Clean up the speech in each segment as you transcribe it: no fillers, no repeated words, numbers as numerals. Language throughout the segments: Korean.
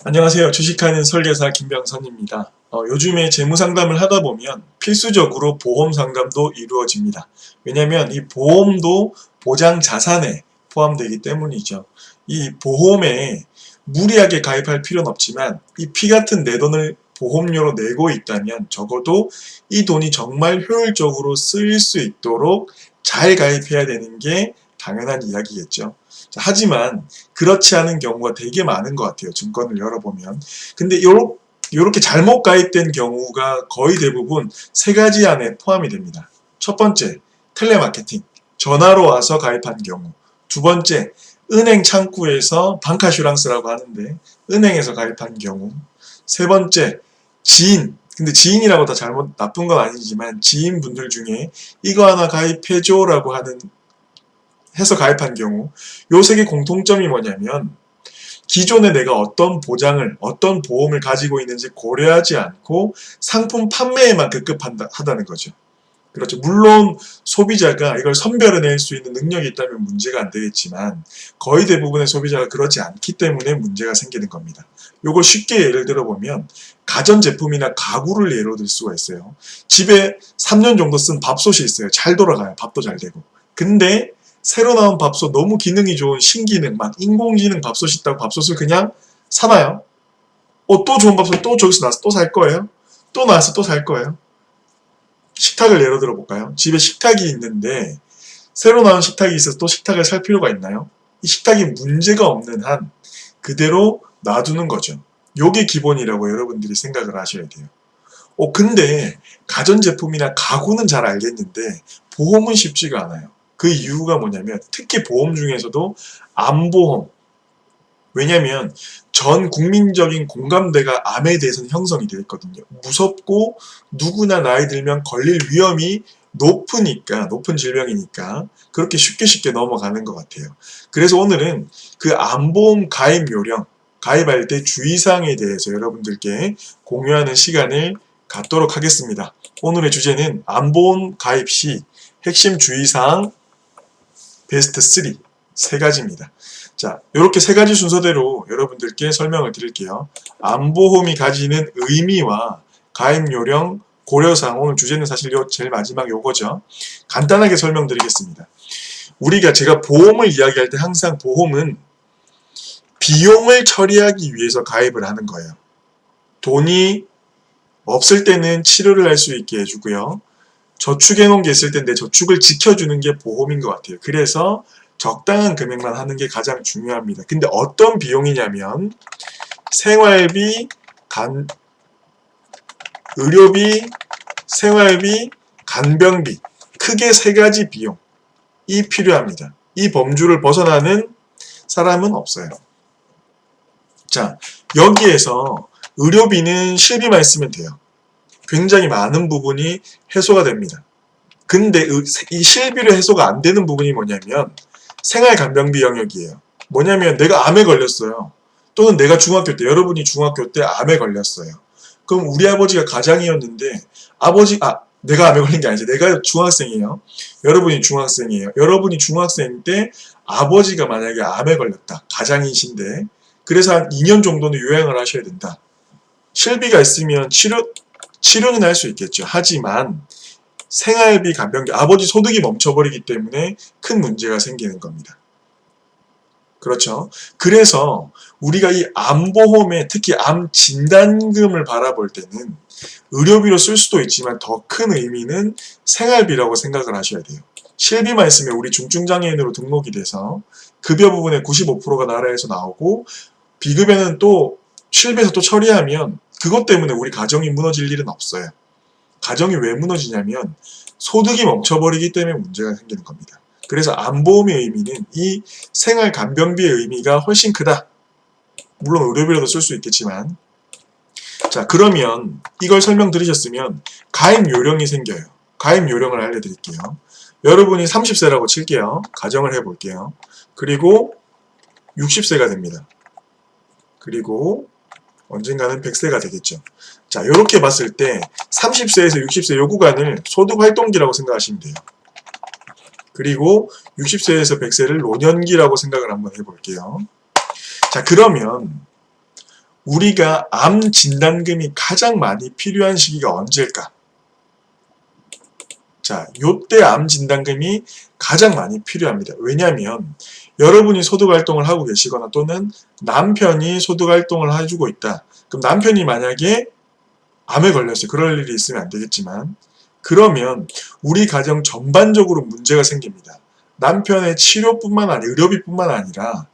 안녕하세요. 주식하는 설계사 김병선입니다. 요즘에 재무상담을 하다 보면 필수적으로 보험 상담도 이루어집니다. 왜냐하면 이 보험도 보장 자산에 포함되기 때문이죠. 이 보험에 무리하게 가입할 필요는 없지만 이 피 같은 내 돈을 보험료로 내고 있다면 적어도 이 돈이 정말 효율적으로 쓰일 수 있도록 잘 가입해야 되는 게 당연한 이야기겠죠. 하지만 그렇지 않은 경우가 되게 많은 것 같아요. 증권을 열어보면. 근데 요렇게 잘못 가입된 경우가 거의 대부분 세 가지 안에 포함이 됩니다. 첫 번째, 텔레마케팅. 전화로 와서 가입한 경우. 두 번째, 은행 창구에서 방카슈랑스라고 하는데 은행에서 가입한 경우. 세 번째, 지인. 근데 지인이라고 다 잘못 나쁜 건 아니지만 지인분들 중에 이거 하나 가입해줘 라고 하는 해서 가입한 경우 요 세 개 공통점이 뭐냐면 기존에 내가 어떤 보장을 어떤 보험을 가지고 있는지 고려하지 않고 상품 판매에만 급급하다는 거죠. 그렇죠. 물론 소비자가 이걸 선별해낼 수 있는 능력이 있다면 문제가 안 되겠지만 거의 대부분의 소비자가 그렇지 않기 때문에 문제가 생기는 겁니다. 요걸 쉽게 예를 들어보면 가전제품이나 가구를 예로 들 수가 있어요. 집에 3년 정도 쓴 밥솥이 있어요. 잘 돌아가요. 밥도 잘 되고. 근데 새로 나온 밥솥 너무 기능이 좋은 신기능 막 인공지능 밥솥이 있다고 밥솥을 그냥 사나요? 또 좋은 밥솥 또 저기서 나와서 또 살 거예요? 또 나와서 또 살 거예요? 식탁을 예로 들어 볼까요? 집에 식탁이 있는데 새로 나온 식탁이 있어서 또 식탁을 살 필요가 있나요? 이 식탁이 문제가 없는 한 그대로 놔두는 거죠. 요게 기본이라고 여러분들이 생각을 하셔야 돼요. 근데 가전제품이나 가구는 잘 알겠는데 보험은 쉽지가 않아요. 그 이유가 뭐냐면 특히 보험 중에서도 암보험. 왜냐면 전 국민적인 공감대가 암에 대해서는 형성이 되어 있거든요. 무섭고 누구나 나이 들면 걸릴 위험이 높으니까, 높은 질병이니까 그렇게 쉽게 넘어가는 것 같아요. 그래서 오늘은 그 암보험 가입 요령, 가입할 때 주의사항에 대해서 여러분들께 공유하는 시간을 갖도록 하겠습니다. 오늘의 주제는 암보험 가입 시 핵심 주의사항 베스트 3, 세 가지입니다. 자, 이렇게 세 가지 순서대로 여러분들께 설명을 드릴게요. 암보험이 가지는 의미와 가입 요령, 고려사항, 오늘 주제는 사실 제일 마지막 요거죠. 간단하게 설명드리겠습니다. 제가 보험을 이야기할 때 항상 보험은 비용을 처리하기 위해서 가입을 하는 거예요. 돈이 없을 때는 치료를 할 수 있게 해주고요. 저축해 놓은 게 있을 텐데 저축을 지켜주는 게 보험인 것 같아요. 그래서 적당한 금액만 하는 게 가장 중요합니다. 근데 어떤 비용이냐면 생활비, 의료비, 생활비, 간병비 크게 세 가지 비용이 필요합니다. 이 범주를 벗어나는 사람은 없어요. 자, 여기에서 의료비는 실비만 있으면 돼요. 굉장히 많은 부분이 해소가 됩니다. 근데 이 실비로 해소가 안 되는 부분이 뭐냐면 생활간병비 영역이에요. 뭐냐면 내가 암에 걸렸어요. 또는 내가 중학교 때, 여러분이 중학교 때 암에 걸렸어요. 그럼 우리 아버지가 가장이었는데 내가 암에 걸린 게 아니지. 내가 중학생이에요. 여러분이 중학생이에요. 여러분이 중학생 때 아버지가 만약에 암에 걸렸다. 가장이신데 그래서 한 2년 정도는 요양을 하셔야 된다. 실비가 있으면 치료는 할 수 있겠죠. 하지만 생활비, 간병비, 아버지 소득이 멈춰버리기 때문에 큰 문제가 생기는 겁니다. 그렇죠. 그래서 우리가 이 암보험에 특히 암 진단금을 바라볼 때는 의료비로 쓸 수도 있지만 더 큰 의미는 생활비라고 생각을 하셔야 돼요. 실비만 있으면 우리 중증장애인으로 등록이 돼서 급여 부분의 95%가 나라에서 나오고 비급여는 또 실비에서 또 처리하면 그것 때문에 우리 가정이 무너질 일은 없어요. 가정이 왜 무너지냐면 소득이 멈춰버리기 때문에 문제가 생기는 겁니다. 그래서 암보험의 의미는 이 생활간병비의 의미가 훨씬 크다. 물론 의료비로도 쓸 수 있겠지만 자, 그러면 이걸 설명드리셨으면 가입 요령이 생겨요. 가입 요령을 알려드릴게요. 여러분이 30세라고 칠게요. 가정을 해볼게요. 그리고 60세가 됩니다. 그리고 언젠가는 100세가 되겠죠. 자, 이렇게 봤을 때 30세에서 60세 요 구간을 소득활동기라고 생각하시면 돼요. 그리고 60세에서 100세를 노년기라고 생각을 한번 해볼게요. 자, 그러면 우리가 암 진단금이 가장 많이 필요한 시기가 언제일까? 자, 요때 암 진단금이 가장 많이 필요합니다. 왜냐하면 여러분이 소득활동을 하고 계시거나 또는 남편이 소득활동을 해주고 있다. 그럼 남편이 만약에 암에 걸렸어요. 그럴 일이 있으면 안 되겠지만 그러면 우리 가정 전반적으로 문제가 생깁니다. 남편의 치료뿐만 아니라 의료비뿐만 아니라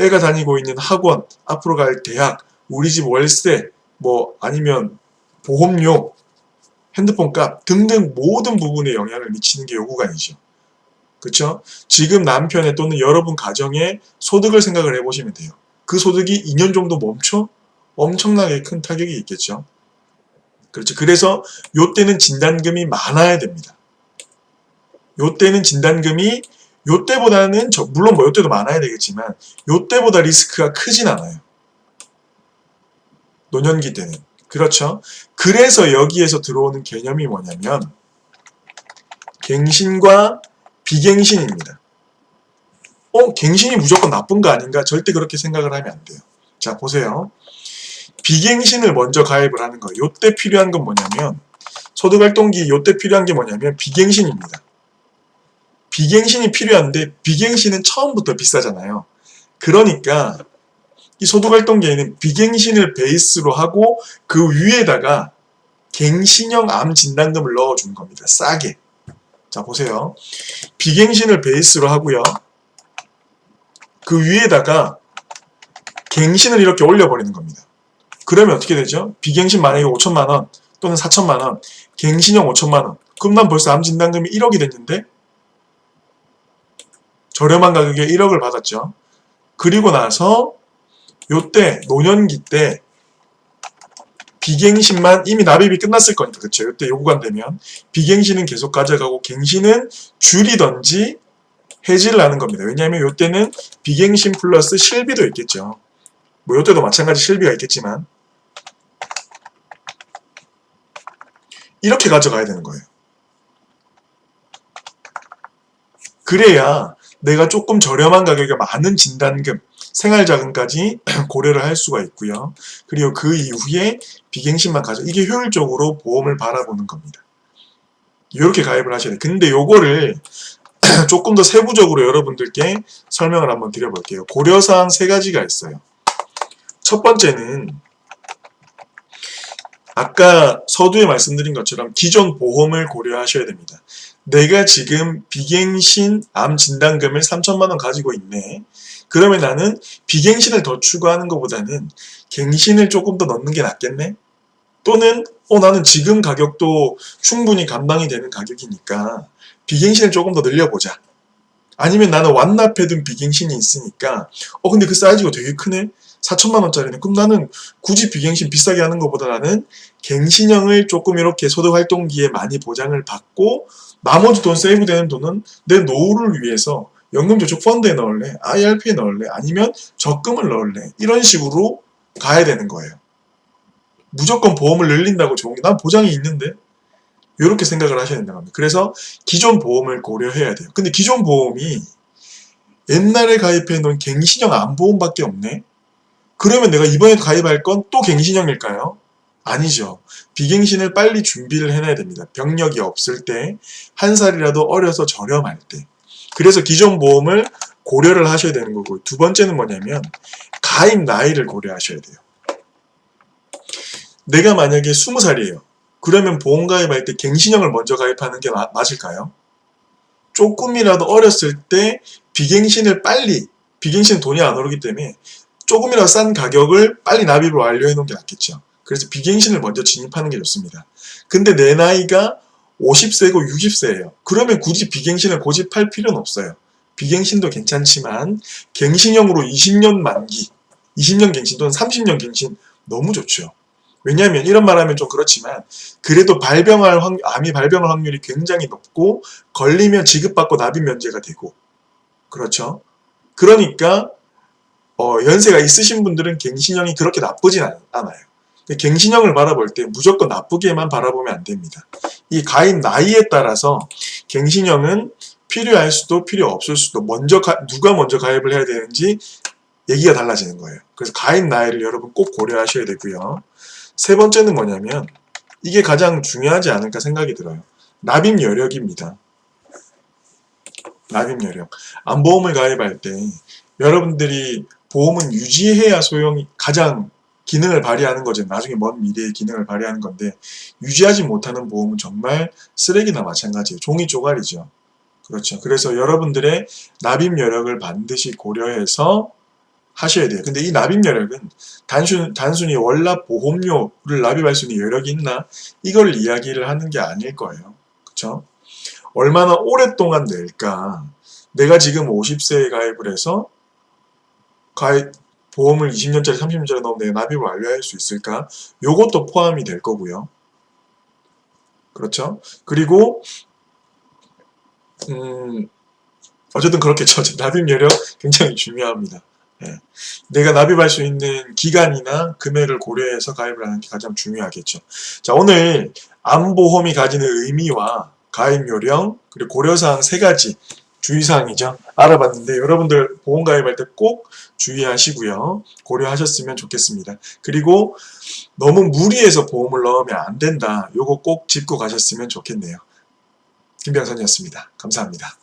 애가 다니고 있는 학원, 앞으로 갈 대학, 우리 집 월세, 뭐 아니면 보험료, 핸드폰 값 등등 모든 부분에 영향을 미치는 게 요 구간이죠. 그쵸? 지금 남편의 또는 여러분 가정의 소득을 생각을 해보시면 돼요. 그 소득이 2년 정도 멈춰? 엄청나게 큰 타격이 있겠죠. 그렇죠. 그래서 요때는 진단금이 많아야 됩니다. 요때는 진단금이 요때보다는 물론 뭐 요때도 많아야 되겠지만 요때보다 리스크가 크진 않아요. 노년기 때는. 그렇죠. 그래서 여기에서 들어오는 개념이 뭐냐면 갱신과 비갱신입니다. 갱신이 무조건 나쁜 거 아닌가? 절대 그렇게 생각을 하면 안 돼요. 자, 보세요. 비갱신을 먼저 가입을 하는 거예요. 요때 필요한 건 뭐냐면 소득활동기 요때 필요한 게 뭐냐면 비갱신입니다. 비갱신이 필요한데 비갱신은 처음부터 비싸잖아요. 그러니까 이 소득활동기에는 비갱신을 베이스로 하고 그 위에다가 갱신형 암 진단금을 넣어주는 겁니다. 싸게. 자, 보세요. 비갱신을 베이스로 하고요. 그 위에다가 갱신을 이렇게 올려버리는 겁니다. 그러면 어떻게 되죠? 비갱신 만약에 5천만원 또는 4천만원, 갱신형 5천만원. 그럼 난 벌써 암 진단금이 1억이 됐는데 저렴한 가격에 1억을 받았죠. 그리고 나서 요때 노년기 때 비갱신만 이미 납입이 끝났을 거니까 그쵸. 요때 요 구간 되면 비갱신은 계속 가져가고 갱신은 줄이던지 해지를 하는 겁니다. 왜냐하면 요때는 비갱신 플러스 실비도 있겠죠. 뭐 요때도 마찬가지 실비가 있겠지만 이렇게 가져가야 되는 거예요. 그래야 내가 조금 저렴한 가격에 많은 진단금, 생활자금까지 고려를 할 수가 있고요. 그리고 그 이후에 비갱신만 이게 효율적으로 보험을 바라보는 겁니다. 이렇게 가입을 하셔야 돼요. 근데 요거를 조금 더 세부적으로 여러분들께 설명을 한번 드려볼게요. 고려사항 3가지가 있어요. 첫 번째는 아까 서두에 말씀드린 것처럼 기존 보험을 고려하셔야 됩니다. 내가 지금 비갱신 암 진단금을 3천만 원 가지고 있네. 그러면 나는 비갱신을 더 추가하는 것보다는 갱신을 조금 더 넣는 게 낫겠네? 또는 나는 지금 가격도 충분히 감당이 되는 가격이니까 비갱신을 조금 더 늘려보자. 아니면 나는 완납해둔 비갱신이 있으니까 근데 그 사이즈가 되게 크네? 4천만 원짜리네. 그럼 나는 굳이 비갱신 비싸게 하는 것보다 나는 갱신형을 조금 이렇게 소득활동기에 많이 보장을 받고 나머지 돈 세이브되는 돈은 내 노후를 위해서 연금저축펀드에 넣을래? IRP에 넣을래? 아니면 적금을 넣을래? 이런 식으로 가야 되는 거예요. 무조건 보험을 늘린다고 좋은 게 난 보장이 있는데? 이렇게 생각을 하셔야 된다고 합니다. 그래서 기존 보험을 고려해야 돼요. 근데 기존 보험이 옛날에 가입해 놓은 갱신형 암보험밖에 없네? 그러면 내가 이번에 가입할 건 또 갱신형일까요? 아니죠. 비갱신을 빨리 준비를 해놔야 됩니다. 병력이 없을 때, 한 살이라도 어려서 저렴할 때. 그래서 기존 보험을 고려를 하셔야 되는 거고, 두 번째는 뭐냐면 가입 나이를 고려하셔야 돼요. 내가 만약에 20살이에요. 그러면 보험 가입할 때 갱신형을 먼저 가입하는 게 맞을까요? 조금이라도 어렸을 때 비갱신은 돈이 안 오르기 때문에 조금이라도 싼 가격을 빨리 납입을 완료해 놓은 게 낫겠죠. 그래서 비갱신을 먼저 진입하는 게 좋습니다. 근데 내 나이가 50세고 60세예요. 그러면 굳이 비갱신을 고집할 필요는 없어요. 비갱신도 괜찮지만 갱신형으로 20년 만기, 20년 갱신 또는 30년 갱신 너무 좋죠. 왜냐하면 이런 말하면 좀 그렇지만 그래도 암이 발병할 확률이 굉장히 높고 걸리면 지급받고 납입 면제가 되고 그렇죠. 그러니까 연세가 있으신 분들은 갱신형이 그렇게 나쁘진 않아요. 갱신형을 바라볼 때 무조건 나쁘게만 바라보면 안 됩니다. 이 가입 나이에 따라서 갱신형은 필요할 수도 필요 없을 수도 누가 먼저 가입을 해야 되는지 얘기가 달라지는 거예요. 그래서 가입 나이를 여러분 꼭 고려하셔야 되고요. 세 번째는 뭐냐면 이게 가장 중요하지 않을까 생각이 들어요. 납입 여력입니다. 납입 여력. 암보험을 가입할 때 여러분들이 보험은 유지해야 가장 기능을 발휘하는 거죠. 나중에 먼 미래에 기능을 발휘하는 건데 유지하지 못하는 보험은 정말 쓰레기나 마찬가지예요. 종이 쪼가리죠. 그렇죠. 그래서 여러분들의 납입 여력을 반드시 고려해서 하셔야 돼요. 근데 이 납입 여력은 단순히 월납 보험료를 납입할 수 있는 여력이 있나? 이걸 이야기를 하는 게 아닐 거예요. 그렇죠? 얼마나 오랫동안 낼까? 내가 지금 50세에 가입을 해서 보험을 20년짜리 30년짜리 넣으면 내가 납입을 완료할 수 있을까? 요것도 포함이 될 거고요. 그렇죠? 그리고 어쨌든 그렇겠죠. 납입 여력 굉장히 중요합니다. 예. 내가 납입할 수 있는 기간이나 금액을 고려해서 가입을 하는 게 가장 중요하겠죠. 자, 오늘 암보험이 가지는 의미와 가입 요령 그리고 고려사항 3가지 주의사항이죠. 알아봤는데 여러분들 보험 가입할 때 꼭 주의하시고요. 고려하셨으면 좋겠습니다. 그리고 너무 무리해서 보험을 넣으면 안 된다. 요거 꼭 짚고 가셨으면 좋겠네요. 김병선이었습니다. 감사합니다.